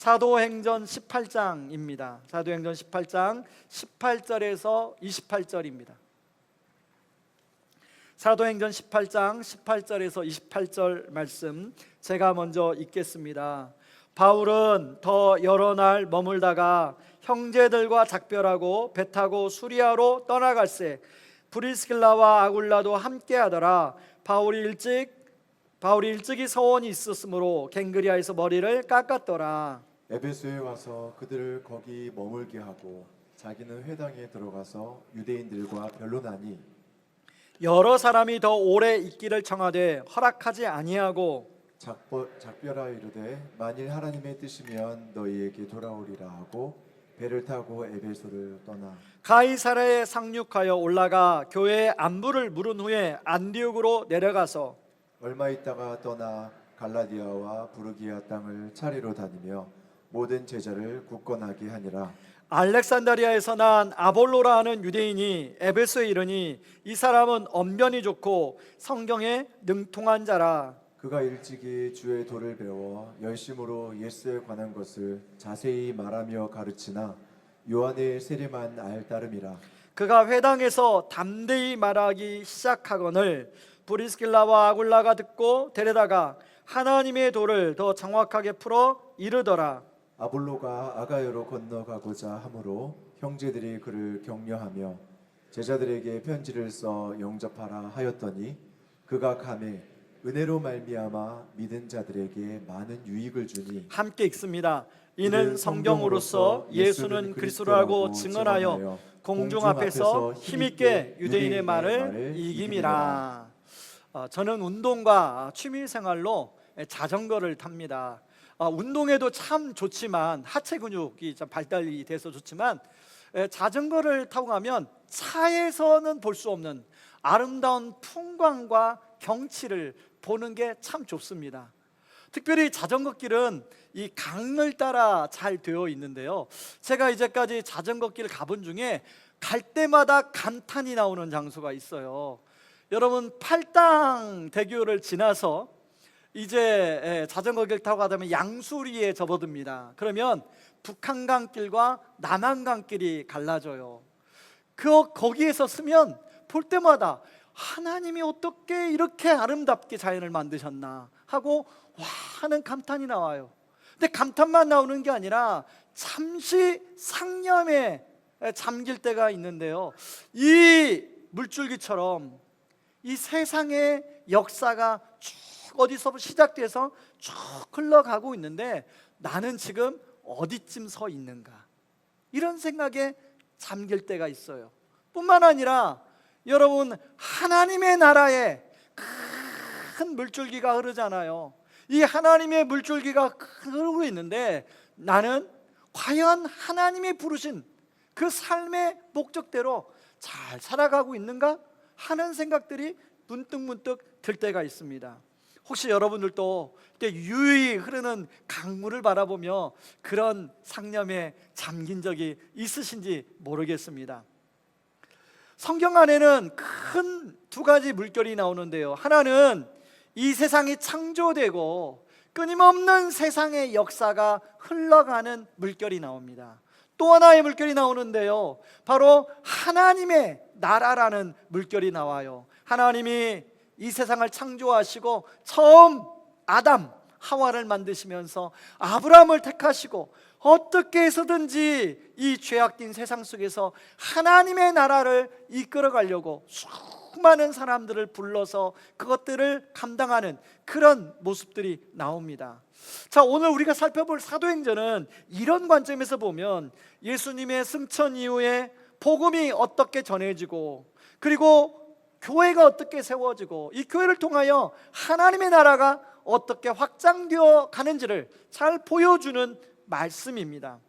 사도행전 18장입니다. 사도행전 18장 18절에서 28절입니다. 사도행전 18장 18절에서 28절 말씀 제가 먼저 읽겠습니다. 바울은 더 여러 날 머물다가 형제들과 작별하고 배 타고 수리아로 떠나갈새 브리스길라와 아굴라도 함께하더라. 바울이 일찍이 서원이 있었으므로 갱그리아에서 머리를 깎았더라. 에베소에 와서 그들을 거기 머물게 하고 자기는 회당에 들어가서 유대인들과 변론하니 여러 사람이 더 오래 있기를 청하되 허락하지 아니하고 작별하 이르되 만일 하나님의 뜻이면 너희에게 돌아오리라 하고 배를 타고 에베소를 떠나 가이사랴에 상륙하여 올라가 교회의 안부를 물은 후에 안디옥으로 내려가서 얼마 있다가 떠나 갈라디아와 부르기아 땅을 차례로 다니며 모든 제자를 굳건하게 하니라. 알렉산드리아에서 난 아볼로라 하는 유대인이 에베소에 이르니 이 사람은 언변이 좋고 성경에 능통한 자라. 그가 일찍이 주의 도를 배워 열심으로 예수에 관한 것을 자세히 말하며 가르치나 요한의 세례만 알 따름이라. 그가 회당에서 담대히 말하기 시작하거늘 브리스길라와 아굴라가 듣고 데려다가 하나님의 도를 더 정확하게 풀어 이르더라. 아볼로가 아가야로 건너가고자 하므로 형제들이 그를 격려하며 제자들에게 편지를 써 영접하라 하였더니 그가 가매 은혜로 말미암아 믿은 자들에게 많은 유익을 주니 함께 읽습니다. 이는 성경으로서 예수는 그리스도라고 증언하여 공중 앞에서 힘있게 유대인의 말을 이김이라. 저는 운동과 취미생활로 자전거를 탑니다. 운동에도 참 좋지만 하체 근육이 좀 발달이 돼서 좋지만 자전거를 타고 가면 차에서는 볼 수 없는 아름다운 풍광과 경치를 보는 게 참 좋습니다. 특별히 자전거 길은 이 강을 따라 잘 되어 있는데요, 제가 이제까지 자전거 길을 가본 중에 갈 때마다 감탄이 나오는 장소가 있어요. 여러분, 팔당 대교를 지나서 이제 자전거 길 타고 가다 보면 양수리에 접어듭니다. 그러면 북한강길과 남한강길이 갈라져요. 거기에서 쓰면 볼 때마다 하나님이 어떻게 이렇게 아름답게 자연을 만드셨나 하고 와 하는 감탄이 나와요. 근데 감탄만 나오는 게 아니라 잠시 상념에 잠길 때가 있는데요, 이 물줄기처럼 이 세상의 역사가 쭉 어디서 시작돼서 쭉 흘러가고 있는데 나는 지금 어디쯤 서 있는가, 이런 생각에 잠길 때가 있어요. 뿐만 아니라 여러분, 하나님의 나라에 큰 물줄기가 흐르잖아요. 이 하나님의 물줄기가 흐르고 있는데 나는 과연 하나님이 부르신 그 삶의 목적대로 잘 살아가고 있는가 하는 생각들이 문득문득 들 때가 있습니다. 혹시 여러분들도 이렇게 유유히 흐르는 강물을 바라보며 그런 상념에 잠긴 적이 있으신지 모르겠습니다. 성경 안에는 큰 두 가지 물결이 나오는데요, 하나는 이 세상이 창조되고 끊임없는 세상의 역사가 흘러가는 물결이 나옵니다. 또 하나의 물결이 나오는데요, 바로 하나님의 나라라는 물결이 나와요. 하나님이 이 세상을 창조하시고 처음 아담, 하와를 만드시면서 아브라함을 택하시고 어떻게 해서든지 이 죄악된 세상 속에서 하나님의 나라를 이끌어 가려고 수많은 사람들을 불러서 그것들을 감당하는 그런 모습들이 나옵니다. 자, 오늘 우리가 살펴볼 사도행전은 이런 관점에서 보면 예수님의 승천 이후에 복음이 어떻게 전해지고 그리고 교회가 어떻게 세워지고 이 교회를 통하여 하나님의 나라가 어떻게 확장되어 가는지를 잘 보여주는 말씀입니다.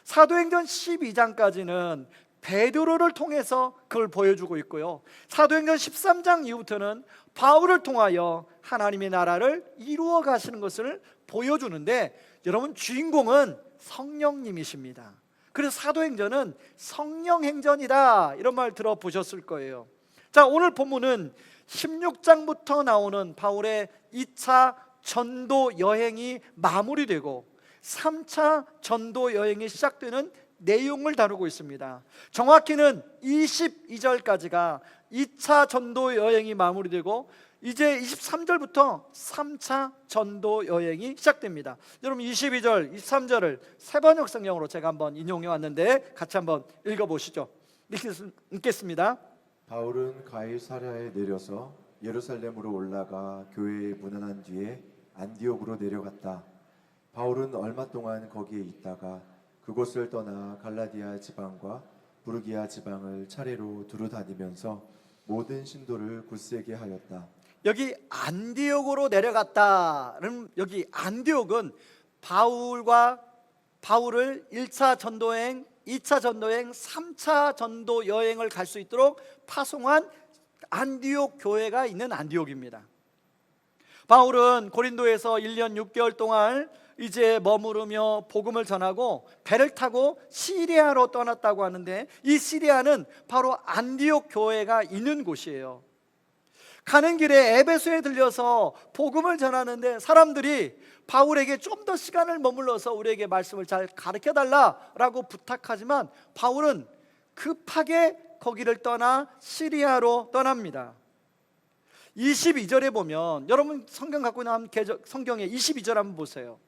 사도행전 12장까지는 베드로를 통해서 그걸 보여주고 있고요, 사도행전 13장 이후부터는 바울을 통하여 하나님의 나라를 이루어 가시는 것을 보여주는데, 여러분, 주인공은 성령님이십니다. 그래서 사도행전은 성령행전이다, 이런 말 들어보셨을 거예요. 자, 오늘 본문은 16장부터 나오는 바울의 2차 전도 여행이 마무리되고 3차 전도 여행이 시작되는 내용을 다루고 있습니다. 정확히는 22절까지가 2차 전도 여행이 마무리되고 이제 23절부터 3차 전도 여행이 시작됩니다. 여러분 22절, 23절을 세번역 성경으로 제가 한번 인용해 왔는데 같이 한번 읽어보시죠. 읽겠습니다. 바울은 가이사랴에 내려서 예루살렘으로 올라가 교회에 문안한 뒤에 안디옥으로 내려갔다. 바울은 얼마 동안 거기에 있다가 그곳을 떠나 갈라디아 지방과 부르기아 지방을 차례로 두루 다니면서 모든 신도를 굳세게 하였다. 여기 안디옥으로 내려갔다는, 여기 안디옥은 바울을 1차 전도여행, 2차 전도여행, 3차 전도 여행을 갈 수 있도록 파송한 안디옥 교회가 있는 안디옥입니다. 바울은 고린도에서 1년 6개월 동안 이제 머무르며 복음을 전하고 배를 타고 시리아로 떠났다고 하는데, 이 시리아는 바로 안디옥 교회가 있는 곳이에요. 가는 길에 에베소에 들려서 복음을 전하는데 사람들이 바울에게 좀 더 시간을 머물러서 우리에게 말씀을 잘 가르쳐 달라라고 부탁하지만 바울은 급하게 거기를 떠나 시리아로 떠납니다. 22절에 보면, 여러분 성경 갖고 있는 성경에 22절 한번 보세요.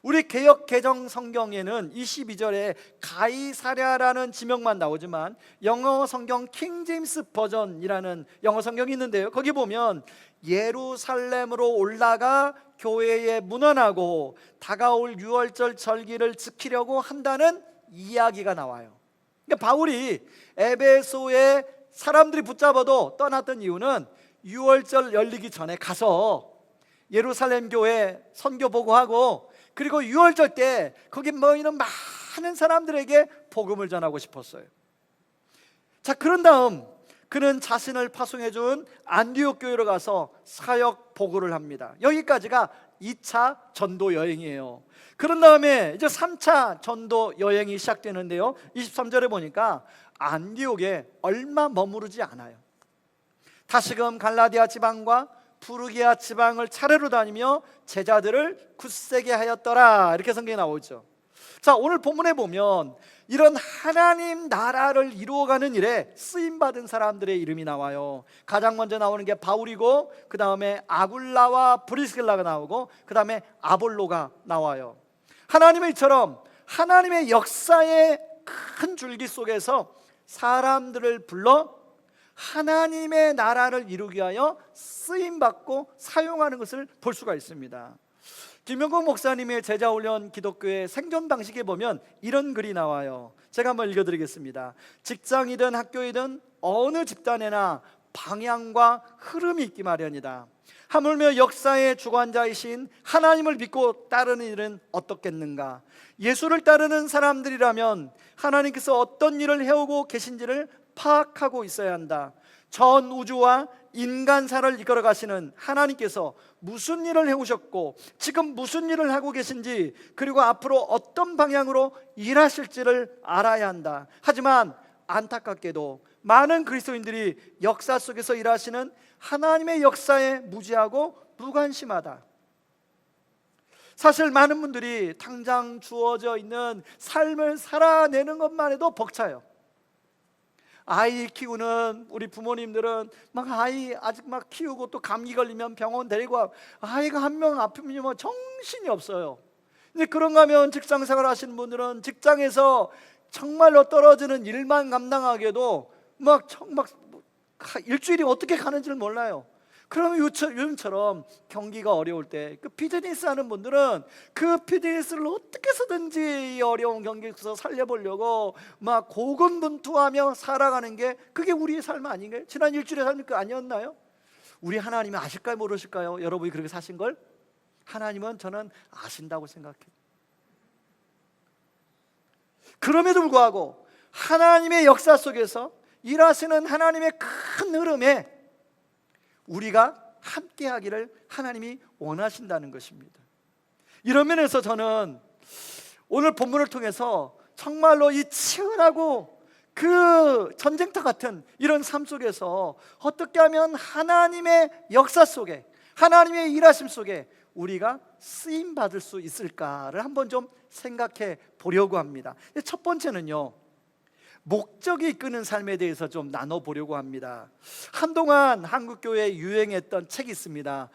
우리 개역 개정 성경에는 22절에 가이사랴라는 지명만 나오지만 영어 성경 킹 제임스 버전이라는 영어 성경이 있는데요, 거기 보면 예루살렘으로 올라가 교회에 문안하고 다가올 유월절 절기를 지키려고 한다는 이야기가 나와요. 그러니까 바울이 에베소에 사람들이 붙잡아도 떠났던 이유는 유월절 열리기 전에 가서 예루살렘 교회 선교 보고하고, 그리고 유월절 때 거기 모이는 많은 사람들에게 복음을 전하고 싶었어요. 자, 그런 다음 그는 자신을 파송해 준 안디옥 교회로 가서 사역 보고를 합니다. 여기까지가 2차 전도 여행이에요. 그런 다음에 이제 3차 전도 여행이 시작되는데요, 23절에 보니까 안디옥에 얼마 머무르지 않아요. 다시금 갈라디아 지방과 부르기아 지방을 차례로 다니며 제자들을 굳세게 하였더라, 이렇게 성경에 나오죠. 자, 오늘 본문에 보면 이런 하나님 나라를 이루어가는 일에 쓰임받은 사람들의 이름이 나와요. 가장 먼저 나오는 게 바울이고, 그 다음에 아굴라와 브리스길라가 나오고, 그 다음에 아볼로가 나와요. 하나님의 이처럼 하나님의 역사의 큰 줄기 속에서 사람들을 불러 하나님의 나라를 이루기 위하여 쓰임받고 사용하는 것을 볼 수가 있습니다. 김영국 목사님의 제자훈련 기독교의 생존 방식에 보면 이런 글이 나와요. 제가 한번 읽어드리겠습니다. 직장이든 학교이든 어느 집단에나 방향과 흐름이 있기 마련이다. 하물며 역사의 주관자이신 하나님을 믿고 따르는 일은 어떻겠는가? 예수를 따르는 사람들이라면 하나님께서 어떤 일을 해오고 계신지를 파악하고 있어야 한다. 전 우주와 인간사를 이끌어 가시는 하나님께서 무슨 일을 해오셨고 지금 무슨 일을 하고 계신지, 그리고 앞으로 어떤 방향으로 일하실지를 알아야 한다. 하지만 안타깝게도 많은 그리스도인들이 역사 속에서 일하시는 하나님의 역사에 무지하고 무관심하다. 사실 많은 분들이 당장 주어져 있는 삶을 살아내는 것만 해도 벅차요. 아이 키우는 우리 부모님들은 막 아이 아직 막 키우고 또 감기 걸리면 병원 데리고 와, 아이가 한 명 아프면 뭐 정신이 없어요. 근데 그런가 하면 직장 생활 하시는 분들은 직장에서 정말로 떨어지는 일만 감당하게도 막 일주일이 어떻게 가는지를 몰라요. 그러면 요즘처럼 경기가 어려울 때 그 비즈니스 하는 분들은 그 비즈니스를 어떻게 해서든지 이 어려운 경기에서 살려보려고 막 고군분투하며 살아가는 게, 그게 우리의 삶 아닌가요? 지난 일주일의 삶이 그 아니었나요? 우리 하나님이 아실까요, 모르실까요? 여러분이 그렇게 사신 걸 하나님은 저는 아신다고 생각해요. 그럼에도 불구하고 하나님의 역사 속에서 일하시는 하나님의 큰 흐름에 우리가 함께 하기를 하나님이 원하신다는 것입니다. 이런 면에서 저는 오늘 본문을 통해서 정말로 이 치열하고 그 전쟁터 같은 이런 삶 속에서 어떻게 하면 하나님의 역사 속에, 하나님의 일하심 속에 우리가 쓰임 받을 수 있을까를 한번 좀 생각해 보려고 합니다. 첫 번째는요, 목적이 이끄는 삶에 대해서 좀 나눠보려고 합니다. 한동안 한국교회에 유행했던 책이 있습니다.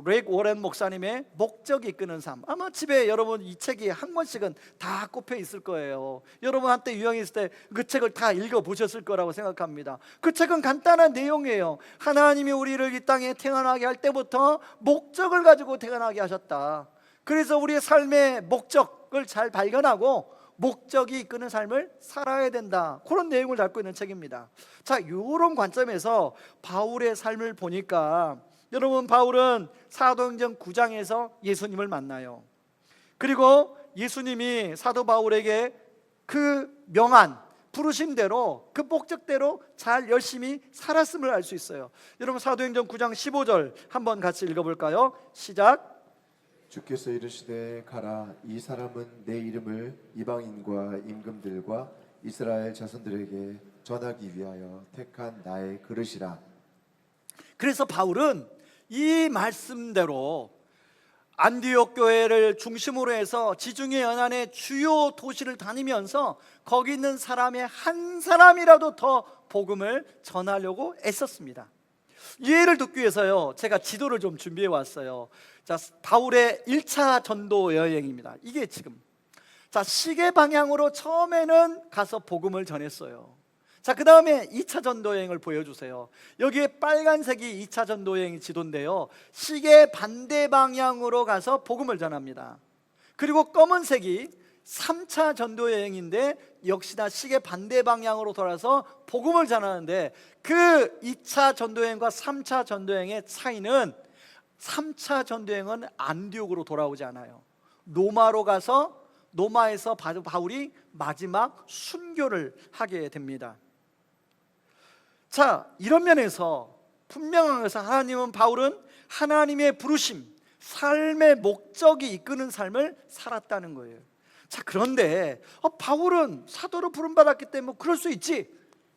렉 워렌 목사님의 목적이 이끄는 삶. 아마 집에 여러분 이 책이 한 권씩은 다 꼽혀 있을 거예요. 여러분 한때 유행했을 때 그 책을 다 읽어보셨을 거라고 생각합니다. 그 책은 간단한 내용이에요. 하나님이 우리를 이 땅에 태어나게 할 때부터 목적을 가지고 태어나게 하셨다. 그래서 우리의 삶의 목적을 잘 발견하고 목적이 이끄는 삶을 살아야 된다, 그런 내용을 담고 있는 책입니다. 자, 이런 관점에서 바울의 삶을 보니까, 여러분, 바울은 사도행전 9장에서 예수님을 만나요. 그리고 예수님이 사도 바울에게 그 명한 부르심대로, 그 목적대로 잘 열심히 살았음을 알 수 있어요. 여러분, 사도행전 9장 15절 한번 같이 읽어볼까요? 시작. 주께서 이르시되 가라, 이 사람은 내 이름을 이방인과 임금들과 이스라엘 자손들에게 전하기 위하여 택한 나의 그릇이라. 그래서 바울은 이 말씀대로 안디옥 교회를 중심으로 해서 지중해 연안의 주요 도시를 다니면서 거기 있는 사람의 한 사람이라도 더 복음을 전하려고 애썼습니다. 이 예를 듣기 위해서요, 제가 지도를 좀 준비해 왔어요. 자, 바울의 1차 전도 여행입니다. 이게 지금, 자, 시계 방향으로 처음에는 가서 복음을 전했어요. 자, 그 다음에 2차 전도 여행을 보여주세요. 여기에 빨간색이 2차 전도 여행 지도인데요, 시계 반대 방향으로 가서 복음을 전합니다. 그리고 검은색이 3차 전도 여행인데 역시나 시계 반대 방향으로 돌아서 복음을 전하는데, 그 2차 전도 여행과 3차 전도 여행의 차이는 3차 전도 여행은 안디옥으로 돌아오지 않아요. 로마로 가서 로마에서 바울이 마지막 순교를 하게 됩니다. 자, 이런 면에서 분명한 것은 바울은 하나님의 부르심, 삶의 목적이 이끄는 삶을 살았다는 거예요. 자, 그런데 바울은 사도로 부름받았기 때문에 그럴 수 있지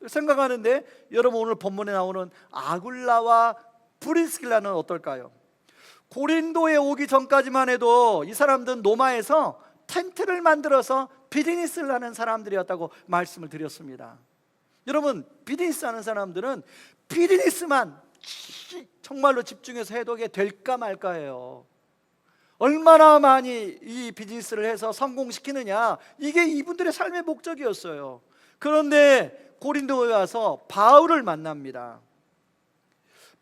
생각하는데, 여러분 오늘 본문에 나오는 아굴라와 브리스길라는 어떨까요? 고린도에 오기 전까지만 해도 이 사람들은 로마에서 텐트를 만들어서 비즈니스를 하는 사람들이었다고 말씀을 드렸습니다. 여러분, 비즈니스 하는 사람들은 비즈니스만 정말로 집중해서 해도게 될까 말까예요. 얼마나 많이 이 비즈니스를 해서 성공시키느냐, 이게 이분들의 삶의 목적이었어요. 그런데 고린도에 와서 바울을 만납니다.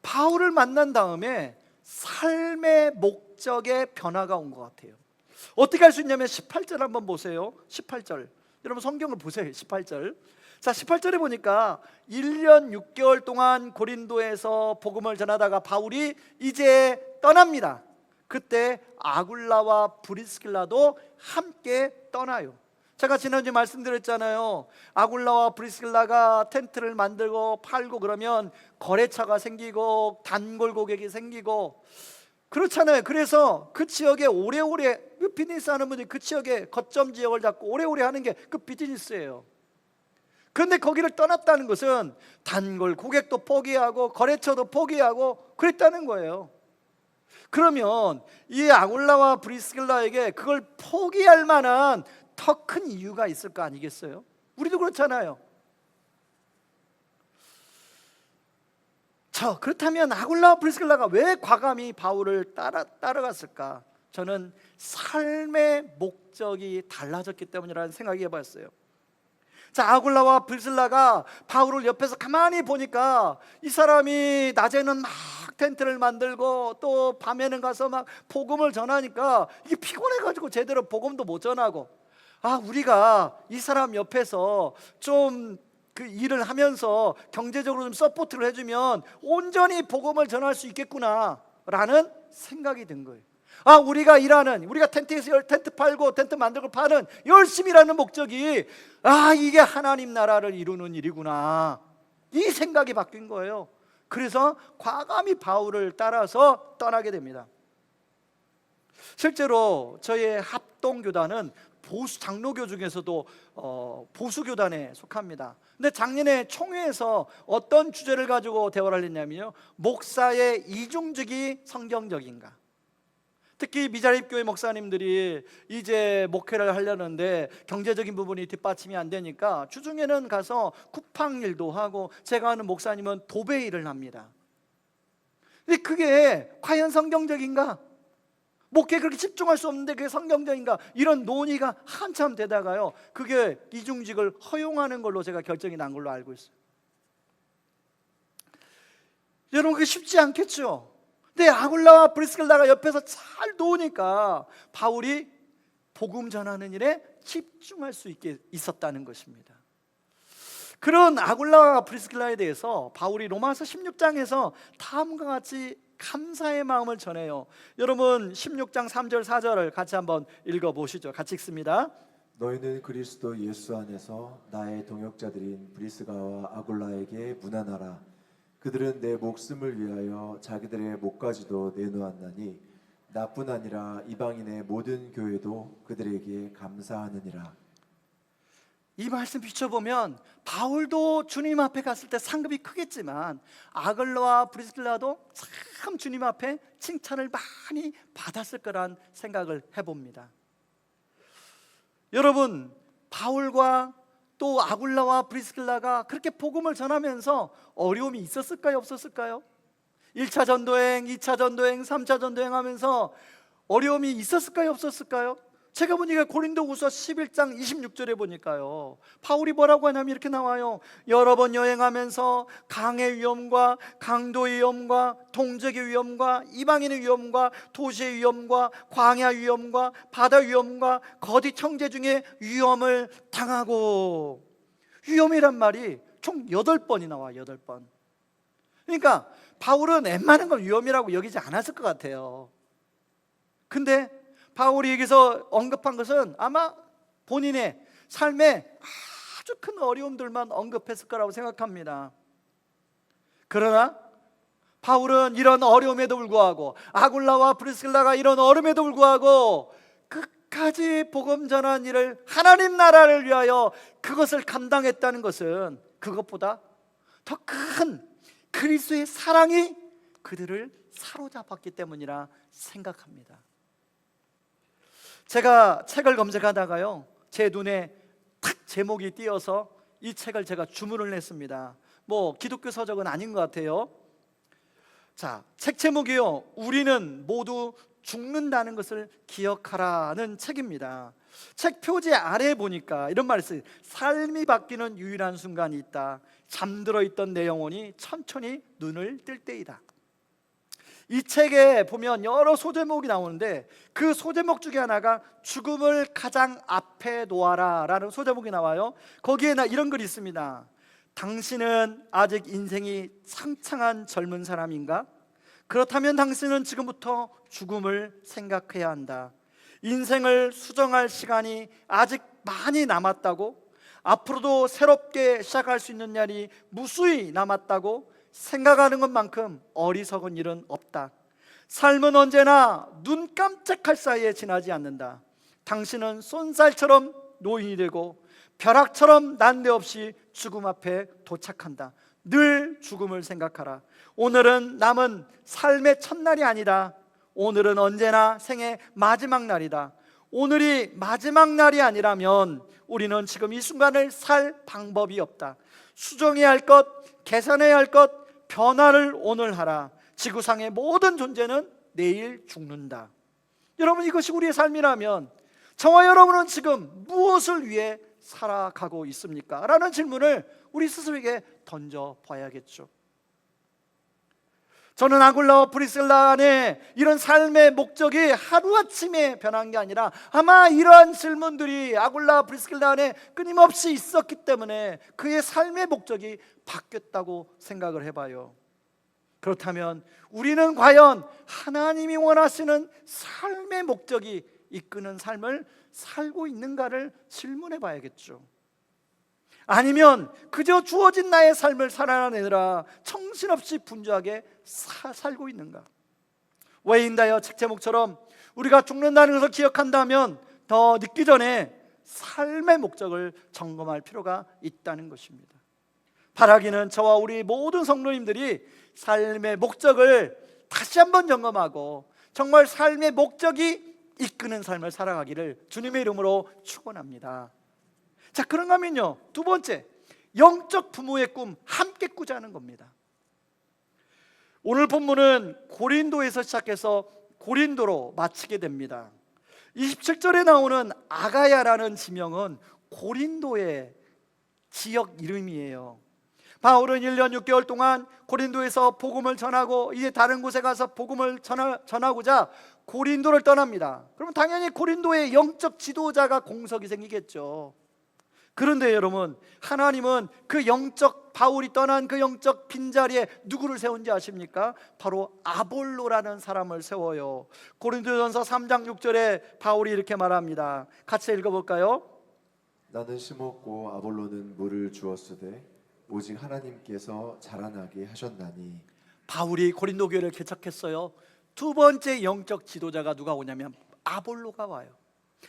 바울을 만난 다음에 삶의 목적에 변화가 온 것 같아요. 어떻게 할 수 있냐면 18절 한번 보세요. 18절, 여러분 성경을 보세요. 18절. 자, 18절에 보니까 1년 6개월 동안 고린도에서 복음을 전하다가 바울이 이제 떠납니다. 그때 아굴라와 브리스길라도 함께 떠나요. 제가 지난주에 말씀드렸잖아요. 아굴라와 브리스길라가 텐트를 만들고 팔고 그러면 거래처가 생기고 단골 고객이 생기고 그렇잖아요. 그래서 그 지역에 오래오래 비즈니스 하는 분들이 그 지역에 거점 지역을 잡고 오래오래 하는 게 그 비즈니스예요. 그런데 거기를 떠났다는 것은 단골 고객도 포기하고 거래처도 포기하고 그랬다는 거예요. 그러면 이 아굴라와 브리스길라에게 그걸 포기할 만한 더 큰 이유가 있을 거 아니겠어요? 우리도 그렇잖아요. 그렇다면 아굴라와 브리스길라가 왜 과감히 바울을 따라갔을까? 저는 삶의 목적이 달라졌기 때문이라는 생각이 해봤어요. 자, 아굴라와 브리스길라가 바울을 옆에서 가만히 보니까 이 사람이 낮에는 막 텐트를 만들고 또 밤에는 가서 막 복음을 전하니까 이게 피곤해가지고 제대로 복음도 못 전하고, 우리가 이 사람 옆에서 좀 그 일을 하면서 경제적으로 좀 서포트를 해주면 온전히 복음을 전할 수 있겠구나 라는 생각이 든 거예요. 우리가 텐트 팔고 텐트 만들고 파는 열심히 일하는 목적이 이게 하나님 나라를 이루는 일이구나, 이 생각이 바뀐 거예요. 그래서 과감히 바울을 따라서 떠나게 됩니다. 실제로 저희 합동교단은 장로교 중에서도 보수교단에 속합니다. 근데 작년에 총회에서 어떤 주제를 가지고 대화를 했냐면요, 목사의 이중직이 성경적인가, 특히 미자립교회 목사님들이 이제 목회를 하려는데 경제적인 부분이 뒷받침이 안 되니까 주중에는 가서 쿠팡 일도 하고, 제가 아는 목사님은 도배 일을 합니다. 근데 그게 과연 성경적인가? 목회에 그렇게 집중할 수 없는데 그게 성경적인가? 이런 논의가 한참 되다가요, 그게 이중직을 허용하는 걸로 제가 결정이 난 걸로 알고 있어요. 여러분, 그게 쉽지 않겠죠? 근데 아굴라와 브리스길라가 옆에서 잘 도우니까 바울이 복음 전하는 일에 집중할 수 있게 있었다는 것입니다. 그런 아굴라와 브리스길라에 대해서 바울이 로마서 16장에서 다음과 같이 감사의 마음을 전해요. 여러분 16장 3절 4절을 같이 한번 읽어보시죠. 같이 읽습니다. 너희는 그리스도 예수 안에서 나의 동역자들인 브리스가와 아굴라에게 문안하라. 그들은 내 목숨을 위하여 자기들의 목까지도 내놓았나니 나뿐 아니라 이방인의 모든 교회도 그들에게 감사하느니라. 이 말씀 비춰보면 바울도 주님 앞에 갔을 때 상급이 크겠지만 아글라와 브리스길라도 참 주님 앞에 칭찬을 많이 받았을 거란 생각을 해봅니다. 여러분, 바울과 또 아굴라와 브리스길라가 그렇게 복음을 전하면서 어려움이 있었을까요? 없었을까요? 1차 전도행, 2차 전도행, 3차 전도행 하면서 어려움이 있었을까요? 없었을까요? 제가 보니까 고린도후서 11장 26절에 보니까요, 바울이 뭐라고 하냐면 이렇게 나와요. 여러 번 여행하면서 강의 위험과 강도의 위험과 동족의 위험과 이방인의 위험과 도시의 위험과 광야 위험과 바다 위험과 거짓 형제 중에 위험을 당하고, 위험이란 말이 총 8번이 나와요. 8번. 그러니까 바울은 웬만한 걸 위험이라고 여기지 않았을 것 같아요. 근데 바울이 여기서 언급한 것은 아마 본인의 삶에 아주 큰 어려움들만 언급했을 거라고 생각합니다. 그러나 바울은 이런 어려움에도 불구하고, 아굴라와 브리스길라가 이런 어려움에도 불구하고 끝까지 복음 전한 일을, 하나님 나라를 위하여 그것을 감당했다는 것은 그것보다 더 큰 그리스도의 사랑이 그들을 사로잡았기 때문이라 생각합니다. 제가 책을 검색하다가요, 제 눈에 탁 제목이 띄어서 이 책을 제가 주문을 했습니다. 뭐 기독교 서적은 아닌 것 같아요. 자, 책 제목이요, 우리는 모두 죽는다는 것을 기억하라는 책입니다. 책 표지 아래에 보니까 이런 말이 있어요. 삶이 바뀌는 유일한 순간이 있다. 잠들어 있던 내 영혼이 천천히 눈을 뜰 때이다. 이 책에 보면 여러 소제목이 나오는데 그 소제목 중에 하나가 죽음을 가장 앞에 놓아라 라는 소제목이 나와요. 거기에 이런 글이 있습니다. 당신은 아직 인생이 창창한 젊은 사람인가? 그렇다면 당신은 지금부터 죽음을 생각해야 한다. 인생을 수정할 시간이 아직 많이 남았다고, 앞으로도 새롭게 시작할 수 있는 날이 무수히 남았다고 생각하는 것만큼 어리석은 일은 없다. 삶은 언제나 눈 깜짝할 사이에 지나지 않는다. 당신은 쏜살처럼 노인이 되고 벼락처럼 난데없이 죽음 앞에 도착한다. 늘 죽음을 생각하라. 오늘은 남은 삶의 첫날이 아니다. 오늘은 언제나 생의 마지막 날이다. 오늘이 마지막 날이 아니라면 우리는 지금 이 순간을 살 방법이 없다. 수정해야 할 것, 개선해야 할 것, 변화를 오늘 하라. 지구상의 모든 존재는 내일 죽는다. 여러분, 이것이 우리의 삶이라면 저와 여러분은 지금 무엇을 위해 살아가고 있습니까? 라는 질문을 우리 스스로에게 던져봐야겠죠. 저는 아굴라와 브리스길라 안에 이런 삶의 목적이 하루아침에 변한 게 아니라 아마 이러한 질문들이 아굴라와 브리스길라 안에 끊임없이 있었기 때문에 그의 삶의 목적이 바뀌었다고 생각을 해봐요. 그렇다면 우리는 과연 하나님이 원하시는 삶의 목적이 이끄는 삶을 살고 있는가를 질문해 봐야겠죠. 아니면 그저 주어진 나의 삶을 살아내느라 정신없이 분주하게 살고 있는가? 웨인다이어 책 제목처럼 우리가 죽는다는 것을 기억한다면 더 늦기 전에 삶의 목적을 점검할 필요가 있다는 것입니다. 바라기는 저와 우리 모든 성도님들이 삶의 목적을 다시 한번 점검하고 정말 삶의 목적이 이끄는 삶을 살아가기를 주님의 이름으로 축원합니다. 자, 그런가 하면요, 두 번째, 영적 부모의 꿈 함께 꾸자는 겁니다. 오늘 본문은 고린도에서 시작해서 고린도로 마치게 됩니다. 27절에 나오는 아가야라는 지명은 고린도의 지역 이름이에요. 바울은 1년 6개월 동안 고린도에서 복음을 전하고 이제 다른 곳에 가서 복음을 전하고자 고린도를 떠납니다. 그러면 당연히 고린도에 영적 지도자가 공석이 생기겠죠. 그런데 여러분, 하나님은 그 영적 바울이 떠난 그 영적 빈자리에 누구를 세운지 아십니까? 바로 아볼로라는 사람을 세워요. 고린도전서 3장 6절에 바울이 이렇게 말합니다. 같이 읽어볼까요? 나는 심었고 아볼로는 물을 주었으되 오직 하나님께서 자라나게 하셨나니. 바울이 고린도 교회를 개척했어요. 두 번째 영적 지도자가 누가 오냐면 아볼로가 와요.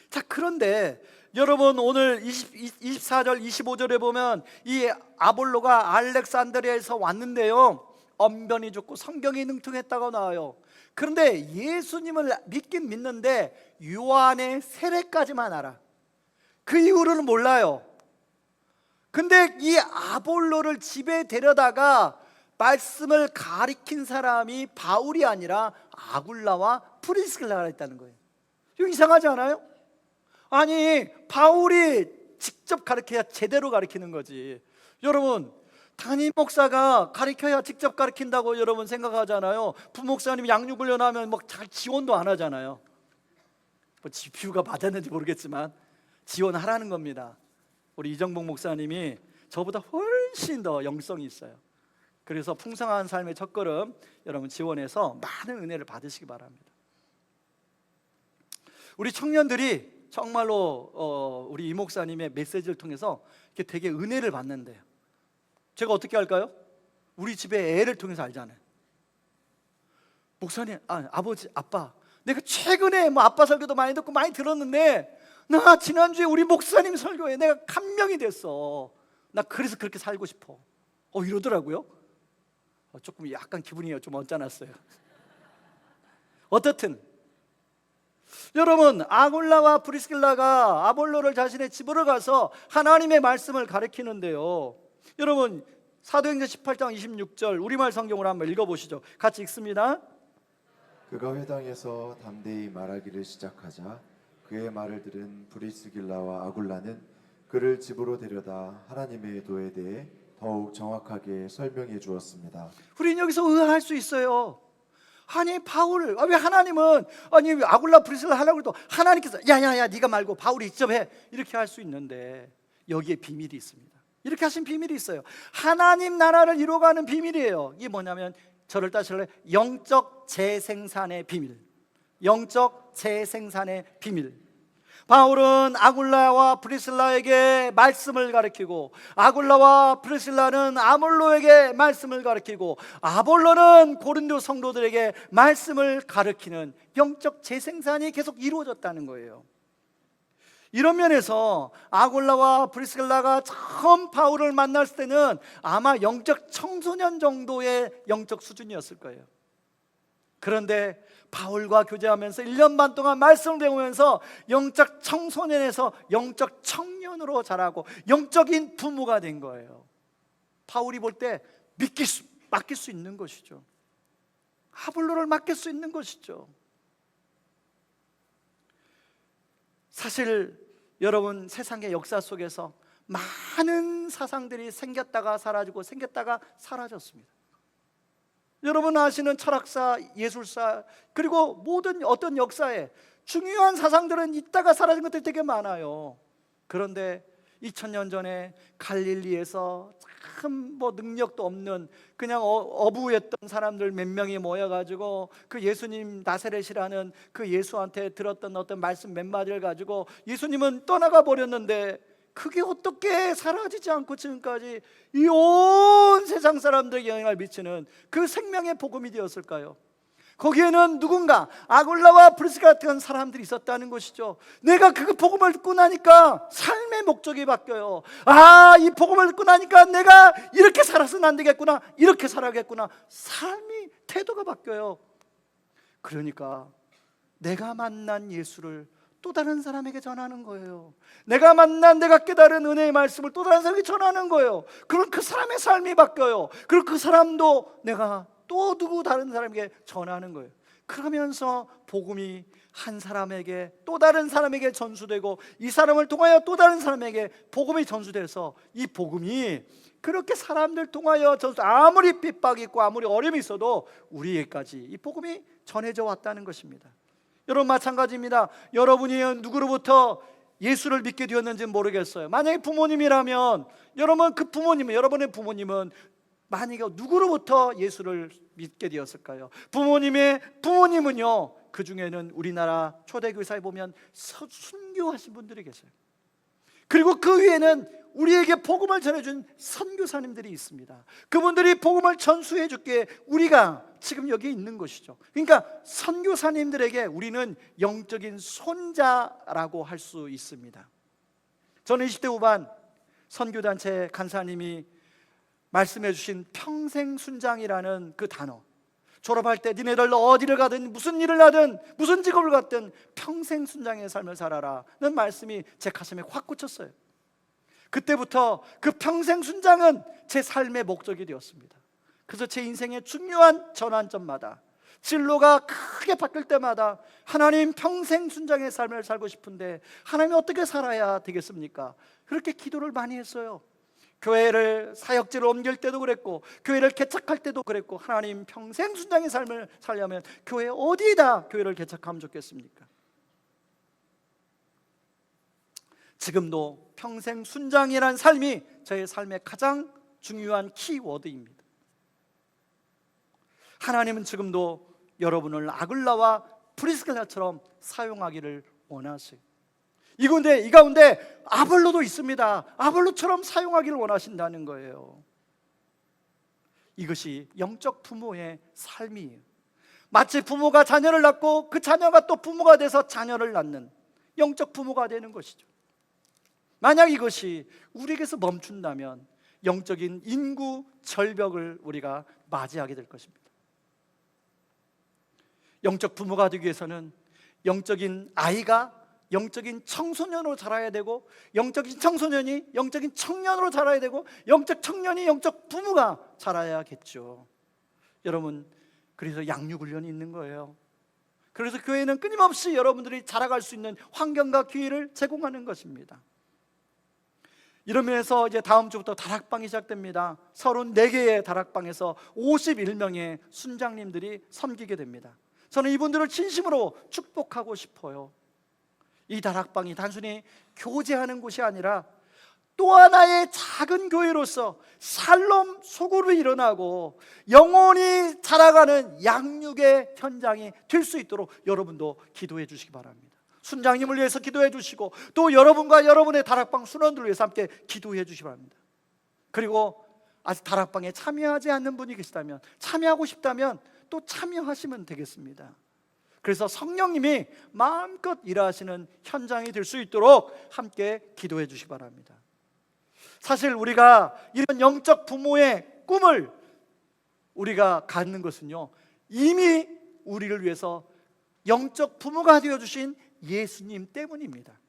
자, 그런데 여러분, 오늘 24절 25절에 보면 이 아볼로가 알렉산드리아에서 왔는데요, 언변이 좋고 성경이 능통했다고 나와요. 그런데 예수님을 믿긴 믿는데 요한의 세례까지만 알아. 그 이후로는 몰라요. 근데 이 아볼로를 집에 데려다가 말씀을 가리킨 사람이 바울이 아니라 아굴라와 프리스길라가 있다는 거예요. 이거 이상하지 않아요? 아니, 바울이 직접 가르쳐야 제대로 가르치는 거지. 여러분, 담임 목사가 가르쳐야 직접 가르친다고 여러분 생각하잖아요. 부목사님이 양육훈련하면 막 잘 지원도 안 하잖아요. 뭐 비유가 맞았는지 모르겠지만 지원하라는 겁니다. 우리 이정복 목사님이 저보다 훨씬 더 영성이 있어요. 그래서 풍성한 삶의 첫걸음 여러분 지원해서 많은 은혜를 받으시기 바랍니다. 우리 청년들이 정말로 우리 이 목사님의 메시지를 통해서 이렇게 되게 은혜를 받는데요. 제가 어떻게 할까요? 우리 집에 애를 통해서 알잖아요. 목사님, 아버지, 아빠, 내가 최근에 뭐 아빠 설교도 많이 듣고 많이 들었는데 나 지난주에 우리 목사님 설교에 내가 감명이 됐어. 나 그래서 그렇게 살고 싶어. 이러더라고요. 조금 약간 기분이 좀 언짢았어요. 어떻든 여러분, 아굴라와 브리스길라가 아볼로를 자신의 집으로 가서 하나님의 말씀을 가르치는데요, 여러분 사도행전 18장 26절 우리말 성경으로 한번 읽어보시죠. 같이 읽습니다. 그가 회당에서 담대히 말하기를 시작하자 그의 말을 들은 브리스길라와 아굴라는 그를 집으로 데려다 하나님의 도에 대해 더욱 정확하게 설명해 주었습니다. 우리는 여기서 의아할 수 있어요. 아니 바울, 왜 하나님은 왜 아굴라 브리스길라 하려고 해도 하나님께서 야야야 네가 말고 바울이 직접 해 이렇게 할 수 있는데 여기에 비밀이 있습니다. 이렇게 하신 비밀이 있어요. 하나님 나라를 이루어가는 비밀이에요. 이게 뭐냐면 저를 따지실래 영적 재생산의 비밀, 영적 재생산의 비밀. 바울은 아굴라와 브리스길라에게 말씀을 가르치고 아굴라와 브리스길라는 아볼로에게 말씀을 가르치고 아볼로는 고린도 성도들에게 말씀을 가르치는 영적 재생산이 계속 이루어졌다는 거예요. 이런 면에서 아굴라와 브리스길라가 처음 바울을 만났을 때는 아마 영적 청소년 정도의 영적 수준이었을 거예요. 그런데 바울과 교제하면서 1년 반 동안 말씀을 배우면서 영적 청소년에서 영적 청년으로 자라고 영적인 부모가 된 거예요. 바울이 볼 때 맡길 수 있는 것이죠. 아볼로를 맡길 수 있는 것이죠. 사실 여러분, 세상의 역사 속에서 많은 사상들이 생겼다가 사라지고 생겼다가 사라졌습니다. 여러분 아시는 철학사, 예술사, 그리고 모든 어떤 역사에 중요한 사상들은 있다가 사라진 것들이 되게 많아요. 그런데 2000년 전에 갈릴리에서 참 능력도 없는 그냥 어부였던 사람들 몇 명이 모여가지고 그 예수님 나사렛이라는 그 예수한테 들었던 어떤 말씀 몇 마디를 가지고 예수님은 떠나가 버렸는데 그게 어떻게 사라지지 않고 지금까지 이 온 세상 사람들에게 영향을 미치는 그 생명의 복음이 되었을까요? 거기에는 누군가 아굴라와 브리스길라 같은 사람들이 있었다는 것이죠. 내가 그 복음을 듣고 나니까 삶의 목적이 바뀌어요. 이 복음을 듣고 나니까 내가 이렇게 살아서는 안 되겠구나, 이렇게 살아야겠구나. 삶이 태도가 바뀌어요. 그러니까 내가 만난 예수를 또 다른 사람에게 전하는 거예요. 내가 만난, 내가 깨달은 은혜의 말씀을 또 다른 사람에게 전하는 거예요. 그럼 그 사람의 삶이 바뀌어요. 그리고 그 사람도 내가 또 누구 다른 사람에게 전하는 거예요. 그러면서 복음이 한 사람에게 또 다른 사람에게 전수되고, 이 사람을 통하여 또 다른 사람에게 복음이 전수돼서 이 복음이 그렇게 사람들 통하여 아무리 핍박이 있고 아무리 어려움이 있어도 우리에게까지 이 복음이 전해져 왔다는 것입니다. 여러분 마찬가지입니다. 여러분이 누구로부터 예수를 믿게 되었는지 모르겠어요. 만약에 부모님이라면 여러분의 부모님은 만약에 누구로부터 예수를 믿게 되었을까요? 부모님의 부모님은요, 그 중에는 우리나라 초대교회사에 보면 순교하신 분들이 계세요. 그리고 그 위에는 우리에게 복음을 전해준 선교사님들이 있습니다. 그분들이 복음을 전수해 줄게 우리가 지금 여기 있는 것이죠. 그러니까 선교사님들에게 우리는 영적인 손자라고 할 수 있습니다. 저는 20대 후반 선교단체 간사님이 말씀해 주신 평생순장이라는 그 단어, 졸업할 때 니네들 어디를 가든 무슨 일을 하든 무슨 직업을 갖든 평생순장의 삶을 살아라는 말씀이 제 가슴에 확 꽂혔어요. 그때부터 그 평생순장은 제 삶의 목적이 되었습니다. 그래서 제 인생의 중요한 전환점마다, 진로가 크게 바뀔 때마다 하나님, 평생순장의 삶을 살고 싶은데 하나님이 어떻게 살아야 되겠습니까? 그렇게 기도를 많이 했어요. 교회를 사역지를 옮길 때도 그랬고, 교회를 개척할 때도 그랬고, 하나님, 평생 순장의 삶을 살려면 교회 어디에다 교회를 개척하면 좋겠습니까? 지금도 평생 순장이라는 삶이 저의 삶의 가장 중요한 키워드입니다. 하나님은 지금도 여러분을 아굴라와 프리스킬라처럼 사용하기를 원하세요. 이 가운데 아볼로도 있습니다. 아볼로처럼 사용하기를 원하신다는 거예요. 이것이 영적 부모의 삶이에요. 마치 부모가 자녀를 낳고 그 자녀가 또 부모가 돼서 자녀를 낳는 영적 부모가 되는 것이죠. 만약 이것이 우리에게서 멈춘다면 영적인 인구 절벽을 우리가 맞이하게 될 것입니다. 영적 부모가 되기 위해서는 영적인 아이가 영적인 청소년으로 자라야 되고, 영적인 청소년이 영적인 청년으로 자라야 되고, 영적 청년이 영적 부모가 자라야겠죠. 여러분, 그래서 양육훈련이 있는 거예요. 그래서 교회는 끊임없이 여러분들이 자라갈 수 있는 환경과 기회를 제공하는 것입니다. 이런 면에서 이제 다음 주부터 다락방이 시작됩니다. 34개의 다락방에서 51명의 순장님들이 섬기게 됩니다. 저는 이분들을 진심으로 축복하고 싶어요. 이 다락방이 단순히 교제하는 곳이 아니라 또 하나의 작은 교회로서 살롬 소굴이 일어나고 영혼이 자라가는 양육의 현장이 될 수 있도록 여러분도 기도해 주시기 바랍니다. 순장님을 위해서 기도해 주시고, 또 여러분과 여러분의 다락방 순원들을 위해서 함께 기도해 주시기 바랍니다. 그리고 아직 다락방에 참여하지 않는 분이 계시다면, 참여하고 싶다면 또 참여하시면 되겠습니다. 그래서 성령님이 마음껏 일하시는 현장이 될 수 있도록 함께 기도해 주시기 바랍니다. 사실 우리가 이런 영적 부모의 꿈을 우리가 갖는 것은요, 이미 우리를 위해서 영적 부모가 되어주신 예수님 때문입니다.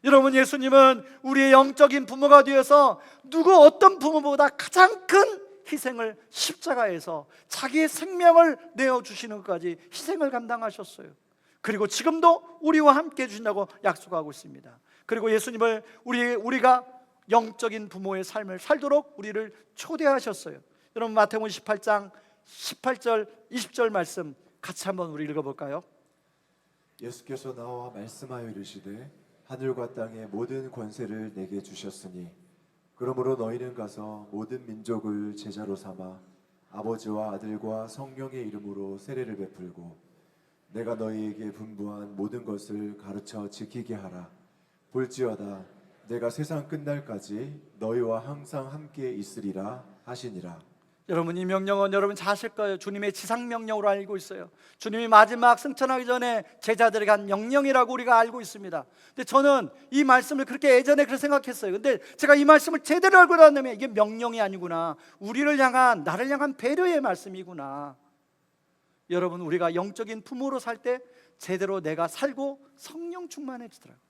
여러분, 예수님은 우리의 영적인 부모가 되어서 누구 어떤 부모보다 가장 큰 희생을 십자가에서 자기의 생명을 내어주시는 것까지 희생을 감당하셨어요. 그리고 지금도 우리와 함께 해주신다고 약속하고 있습니다. 그리고 예수님을 우리가 영적인 부모의 삶을 살도록 우리를 초대하셨어요. 여러분, 마태복음 18장 18절 20절 말씀 같이 한번 우리 읽어볼까요? 예수께서 나와 말씀하여 이르시되 하늘과 땅의 모든 권세를 내게 주셨으니 그러므로 너희는 가서 모든 민족을 제자로 삼아 아버지와 아들과 성령의 이름으로 세례를 베풀고 내가 너희에게 분부한 모든 것을 가르쳐 지키게 하라. 볼지어다 내가 세상 끝날까지 너희와 항상 함께 있으리라 하시니라. 여러분, 이 명령은 여러분 잘 아실 거예요. 주님의 지상명령으로 알고 있어요. 주님이 마지막 승천하기 전에 제자들에게 한 명령이라고 우리가 알고 있습니다. 근데 저는 이 말씀을 그렇게 예전에 그렇게 생각했어요. 근데 제가 이 말씀을 제대로 알고 나면 이게 명령이 아니구나, 우리를 향한, 나를 향한 배려의 말씀이구나. 여러분, 우리가 영적인 부모로 살 때 제대로 내가 살고 성령 충만해지더라고요.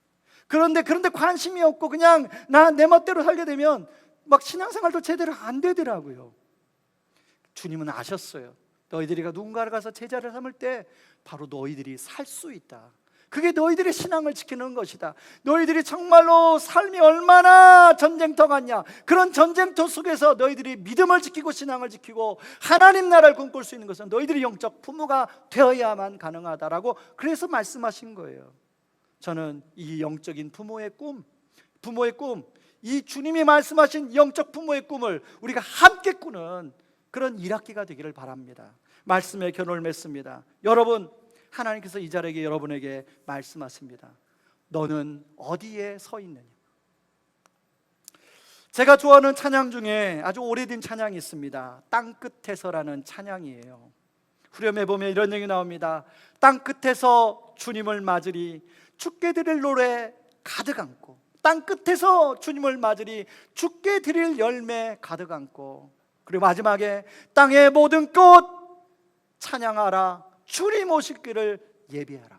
그런데 관심이 없고 그냥 내 멋대로 살게 되면 막 신앙생활도 제대로 안 되더라고요. 주님은 아셨어요. 너희들이 누군가를 가서 제자를 삼을 때 바로 너희들이 살 수 있다. 그게 너희들의 신앙을 지키는 것이다. 너희들이 정말로 삶이 얼마나 전쟁터 같냐, 그런 전쟁터 속에서 너희들이 믿음을 지키고 신앙을 지키고 하나님 나라를 꿈꿀 수 있는 것은 너희들이 영적 부모가 되어야만 가능하다라고 그래서 말씀하신 거예요. 저는 이 영적인 부모의 꿈, 이 주님이 말씀하신 영적 부모의 꿈을 우리가 함께 꾸는 그런 1학기가 되기를 바랍니다. 말씀에 결론을 맺습니다. 여러분, 하나님께서 이 자리에 여러분에게 말씀하십니다. 너는 어디에 서 있느냐? 제가 좋아하는 찬양 중에 아주 오래된 찬양이 있습니다. 땅끝에서라는 찬양이에요. 후렴에 보면 이런 얘기 나옵니다. 땅끝에서 주님을 맞으리 주께 드릴 노래 가득 안고, 땅끝에서 주님을 맞으리 주께 드릴 열매 가득 안고, 그리고 마지막에 땅의 모든 꽃 찬양하라 주님 오실 길을 예비하라.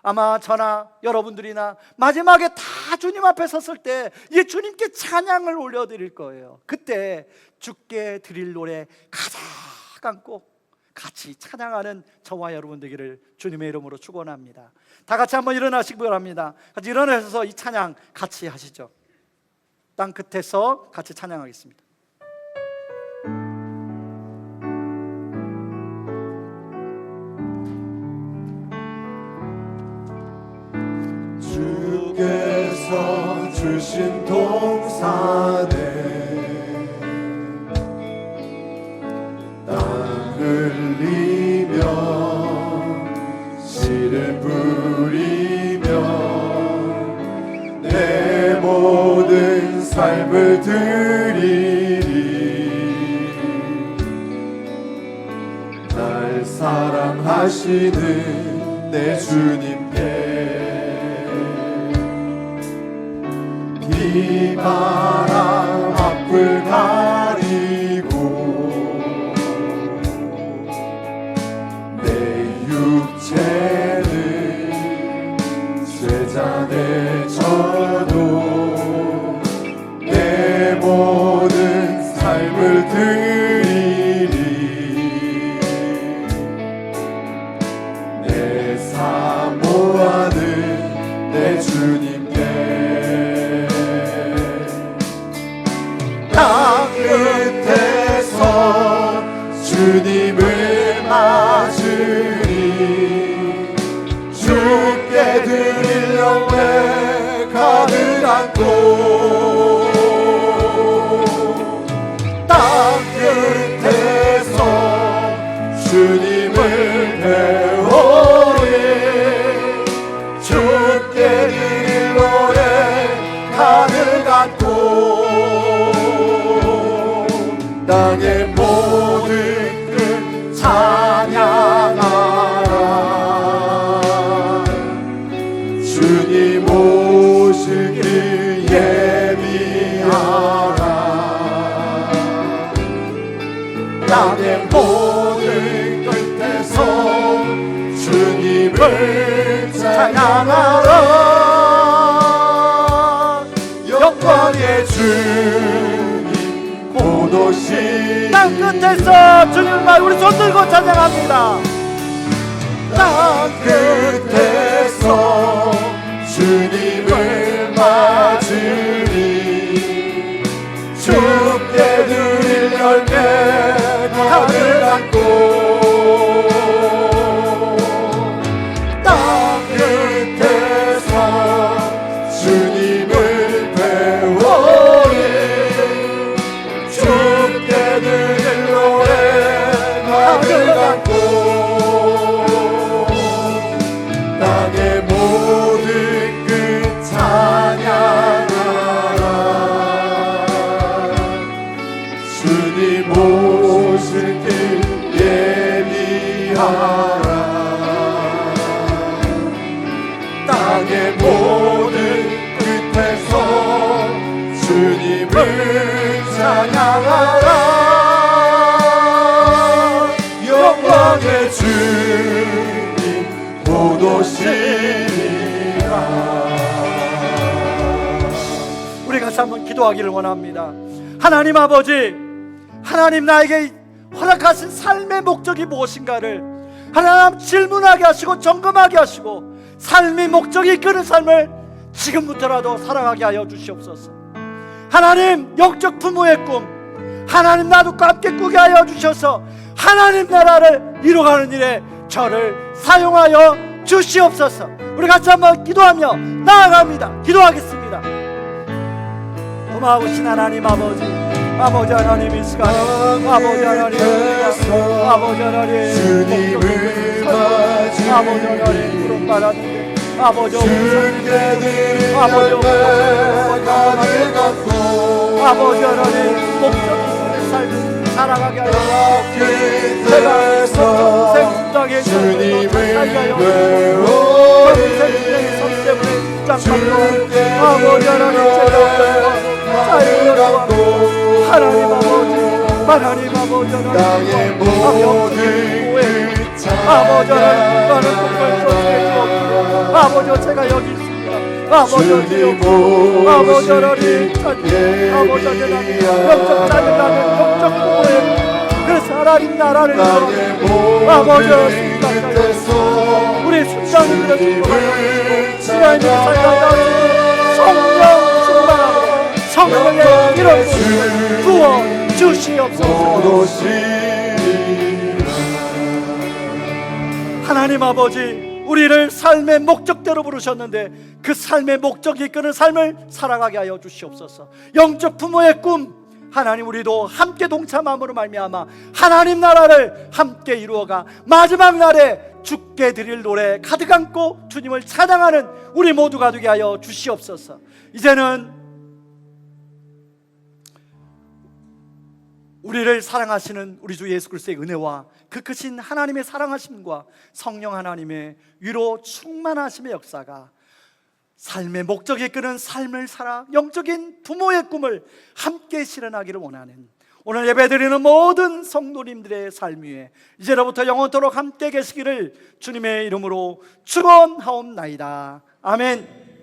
아마 저나 여러분들이나 마지막에 다 주님 앞에 섰을 때 이 주님께 찬양을 올려드릴 거예요. 그때 주께 드릴 노래 가득 안고 같이 찬양하는 저와 여러분 되기를 주님의 이름으로 축원합니다. 다 같이 한번 일어나시기 바랍니다. 같이 일어나셔서 이 찬양 같이 하시죠. 땅 끝에서 같이 찬양하겠습니다. 주께서 주신 동산에 땀 흘리며 씨를 뿌리며 내 모든 삶을 드리리. 날 사랑하시는 내 주님께 비바람 앞을 가리고 내 육체를 쇠잔에 져도 내 모든 삶을 드리리. 내 사모하는 내 주님께 땅 끝에서 주님을 맞으리 주께 드릴 열매 가득 안고 땅 끝에서 주님을 배우리 주께 드릴 노래 가득 안고 땅의 모든 끝 찬양하라 주님 오시길 예비하라 땅의 모든 끝에서 주님을 찬양하라 영광의 주님 땅 끝에서 주님을 우리 손 들고 찬양합니다. 땅 끝에서 주님을 맞으리 주께 드릴 열매 가득 안고 땅 끝에서 주님을 배우리 주께 드릴 노래 가득 안고 땅의 모든 끝 우리 같이 한번 기도하기를 원합니다. 하나님 아버지, 하나님 나에게 허락하신 삶의 목적이 무엇인가를 하나님 질문하게 하시고 점검하게 하시고 삶의 목적이 이끄는 삶을 지금부터라도 살아가게 하여 주시옵소서. 하나님 영적 부모의 꿈 하나님 나도 함께 꾸게 하여 주셔서 하나님 나라를 이루어가는 일에 저를 사용하여 주시옵소서. 우리 같이 한번 기도하며 나아갑니다. 기도하겠습니다. 고마우신 하나님 아버지, 아버지 하나님 이 시간에 아버지 하나님 아버지 하나님 주님을 아버지 하나님 그런 말하는데 아버지 아버지 하나님 목적 있는 삶을 살아가게 하여 제가 평생 주님을 살게 하여 평생 성 때문에 붙잡고 아버지 하나님 제가 자유롭고 하나님 아버지 나의 모든 아버지 하나님 나는 정말 소중해 아버지 제가 여기 있습니다. 아버지 하나님 아버지 하나님 영적 짜증나는 영적 부모의 그래서 하나님 나라를 아버지 하나님 우리 순장님들의 축복을 시간이 살아가는 성령 충만하고 성령의 이름으로 부어 주시옵소서. 하나님 아버지 우리를 삶의 목적대로 부르셨는데 그 삶의 목적이 이끄는 삶을 살아가게 하여 주시옵소서. 영적 부모의 꿈 하나님 우리도 함께 동참함으로 말미암아 하나님 나라를 함께 이루어가 마지막 날에 주께 드릴 노래 가득 안고 주님을 찬양하는 우리 모두가 되게 하여 주시옵소서. 이제는 우리를 사랑하시는 우리 주 예수 그리스도의 은혜와 그 크신 하나님의 사랑하심과 성령 하나님의 위로 충만하심의 역사가 삶의 목적에 이끄는 삶을 살아 영적인 부모의 꿈을 함께 실현하기를 원하는 오늘 예배드리는 모든 성도님들의 삶 위에 이제로부터 영원토록 함께 계시기를 주님의 이름으로 축원하옵나이다. 아멘.